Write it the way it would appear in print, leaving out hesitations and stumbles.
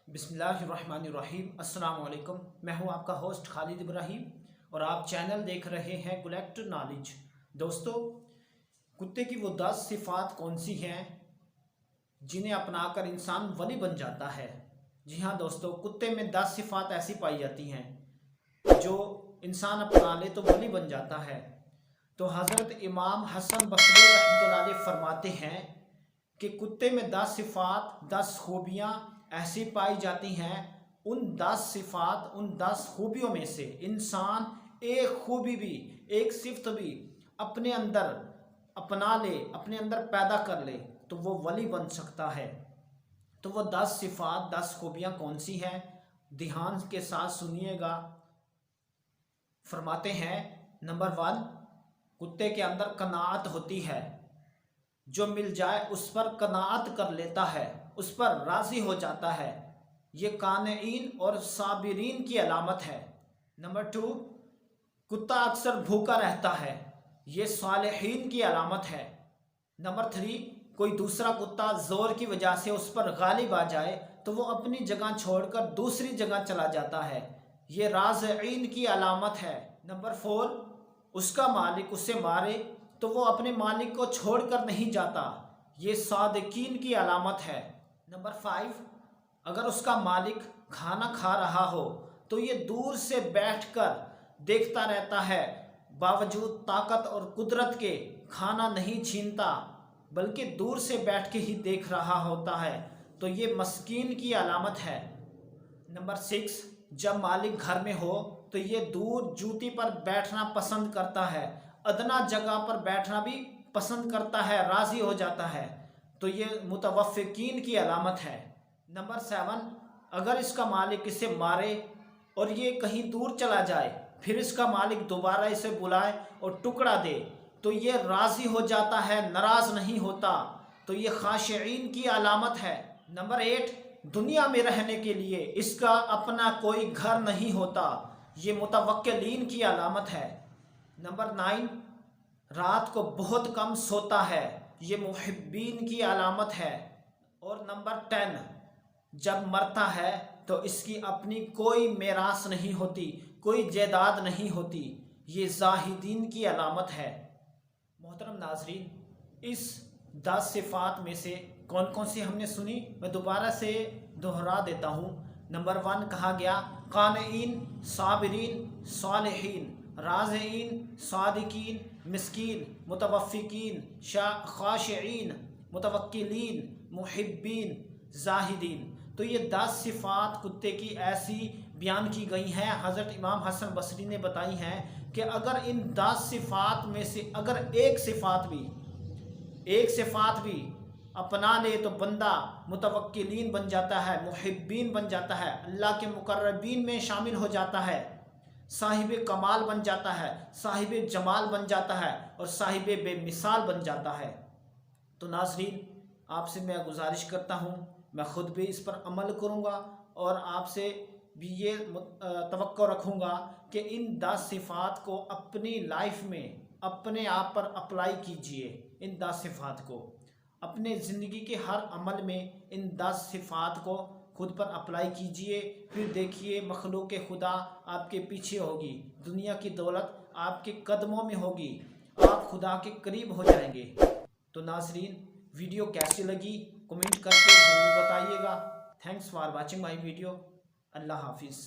बिस्मिल्लाहिर्रहमानिर्रहीम। अस्सलाम वालेकुम। मैं हूं आपका होस्ट खालिद इब्राहिम और आप चैनल देख रहे हैं कलेक्ट नॉलेज। दोस्तों, कुत्ते की वो 10 सिफ़ात कौन सी हैं जिन्हें अपनाकर इंसान वली बन जाता है। जी हाँ दोस्तों, कुत्ते में 10 सिफ़ात ऐसी पाई जाती हैं जो इंसान अपना ले तो वली बन जाता है। तो हज़रत इमाम हसन बसरी रहमतुल्लाह अलैह फरमाते हैं कि कुत्ते में 10 सिफ़ात 10 खूबियाँ ऐसी पाई जाती हैं। उन 10 सिफ़ात उन 10 खूबियों में से इंसान एक खूबी भी, एक सिफ्त भी अपने अंदर अपना ले, अपने अंदर पैदा कर ले तो वो वली बन सकता है। तो वो 10 सिफ़ात 10 खूबियाँ कौन सी हैं, ध्यान के साथ सुनिएगा। फरमाते हैं, नंबर 1, कुत्ते के अंदर कनाअत होती है। जो मिल जाए उस पर कनाअत कर लेता है, उस पर राज़ी हो जाता है। ये कानईन और साबिरीन की अलामत है। नंबर 2, कुत्ता अक्सर भूखा रहता है। ये सालिहीन की अलामत है। नंबर 3, कोई दूसरा कुत्ता ज़ोर की वजह से उस पर गालिब आ जाए तो वो अपनी जगह छोड़कर दूसरी जगह चला जाता है। ये राज़ईन की अलामत है। नंबर 4, उसका मालिक उसे मारे तो वो अपने मालिक को छोड़कर नहीं जाता। ये सादिकीन की अलामत है। नंबर 5, अगर उसका मालिक खाना खा रहा हो तो ये दूर से बैठकर देखता रहता है, बावजूद ताकत और कुदरत के खाना नहीं छीनता बल्कि दूर से बैठ के ही देख रहा होता है। तो ये मस्कीन की अलामत है। नंबर 6, जब मालिक घर में हो तो ये दूर जूती पर बैठना पसंद करता है, अदना जगह पर बैठना भी पसंद करता है, राज़ी हो जाता है। तो ये मुतवफ़्फ़िकीन की अलामत है। नंबर 7, अगर इसका मालिक इसे मारे और ये कहीं दूर चला जाए, फिर इसका मालिक दोबारा इसे बुलाए और टुकड़ा दे तो ये राज़ी हो जाता है, नाराज़ नहीं होता। तो ये खाशिईन की अलामत है। नंबर 8, दुनिया में रहने के लिए इसका अपना कोई घर नहीं होता। ये मुतवक्किलीन की अलामत है। नंबर 9, रात को बहुत कम सोता है। ये मुहिब्बीन की अलामत है। और नंबर 10, जब मरता है तो इसकी अपनी कोई मेरास नहीं होती, कोई जायदाद नहीं होती। ये जाहिदीन की अलामत है। मोहतरम नाजरीन, इस 10 सिफ़ात में से कौन कौन सी हमने सुनी, मैं दोबारा से दोहरा देता हूँ। नंबर 1 कहा गया कानईन, साबिरीन, सालिहीन, राज़ईन, सादिकीन, मिस्कीन, मुतवफ़्फ़िकीन, खाशिईन, मुतवक्किलीन, मुहिब्बीन, जाहिदीन। तो ये 10 सिफ़ात कुत्ते की ऐसी बयान की गई हैं, हज़रत इमाम हसन बसरी ने बताई हैं कि अगर इन 10 सिफ़ात में से अगर एक सिफ़ात भी अपना ले तो बंदा मुतवक्किलीन बन जाता है, मुहिब्बीन बन जाता है, अल्लाह के मुकर्रबीन में शामिल हो जाता है, साहिब कमाल बन जाता है, साहिब जमाल बन जाता है और साहिब बेमिसाल बन जाता है। तो नाज़रीन, आपसे मैं गुजारिश करता हूँ, मैं ख़ुद भी इस पर अमल करूँगा और आपसे भी ये तवक्को रखूँगा कि इन 10 सिफ़ात को अपनी लाइफ में अपने आप पर अप्लाई कीजिए। इन 10 सिफ़ात को अपने ज़िंदगी के हर अमल में इन 10 सिफ़ात को खुद पर अप्लाई कीजिए। फिर देखिए, मखलूक़ खुदा आपके पीछे होगी, दुनिया की दौलत आपके कदमों में होगी, आप खुदा के करीब हो जाएंगे। तो नाज़रीन, वीडियो कैसी लगी कमेंट करके ज़रूर बताइएगा। Thanks for watching my video. अल्लाह हाफिज़।